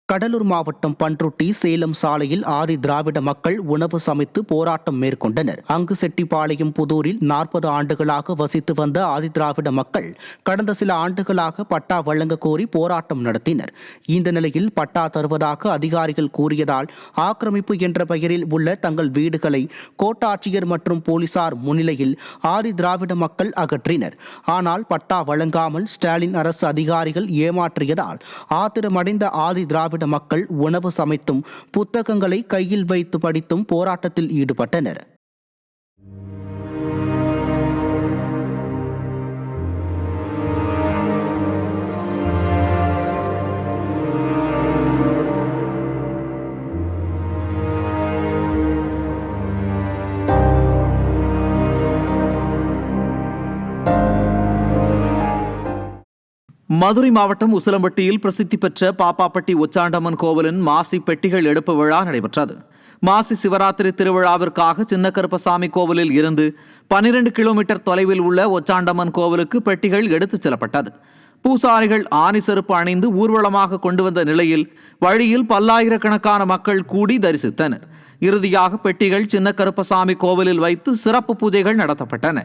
கடலூர் மாவட்டம் பன்ருட்டி சேலம் சாலையில் ஆதி திராவிட மக்கள் உணவு சமைத்து போராட்டம் மேற்கொண்டனர். அங்கு செட்டிப்பாளையம் புதூரில் 40 ஆண்டுகளாக வசித்து வந்த ஆதி திராவிட மக்கள் கடந்த சில ஆண்டுகளாக பட்டா வழங்க கோரி போராட்டம் நடத்தினர். இந்த நிலையில் பட்டா தருவதாக அதிகாரிகள் கூறியதால் ஆக்கிரமிப்பு என்ற பெயரில் உள்ள தங்கள் வீடுகளை கோட்டாட்சியர் மற்றும் போலீசார் முன்னிலையில் ஆதி திராவிட மக்கள் அகற்றினர். ஆனால் பட்டா வழங்காமல் ஸ்டாலின் அரசு அதிகாரிகள் ஏமாற்றியதால் ஆத்திரமடைந்த ஆதி திராவிட மக்கள் உணவு சமைத்தும் புத்தகங்களை கையில் வைத்து படித்தும் போராட்டத்தில் ஈடுபட்டனர். மதுரை மாவட்டம் உசிலம்பட்டியில் பிரசித்தி பெற்ற பாப்பாப்பட்டி ஒச்சாண்டம்மன் கோவிலின் மாசி பெட்டிகள் எடுப்பு விழா நடைபெற்றது. மாசி சிவராத்திரி திருவிழாவிற்காக சின்னக்கருப்பசாமி கோவிலில் இருந்து 12 கிலோமீட்டர் தொலைவில் உள்ள ஒச்சாண்டம்மன் கோவிலுக்கு பெட்டிகள் எடுத்துச் செல்லப்பட்டது. பூசாரிகள் ஆணி செருப்பு அணிந்து ஊர்வலமாக கொண்டு வந்த நிலையில் வழியில் பல்லாயிரக்கணக்கான மக்கள் கூடி தரிசித்தனர். இறுதியாக பெட்டிகள் சின்னக்கருப்பசாமி கோவிலில் வைத்து சிறப்பு பூஜைகள் நடத்தப்பட்டன.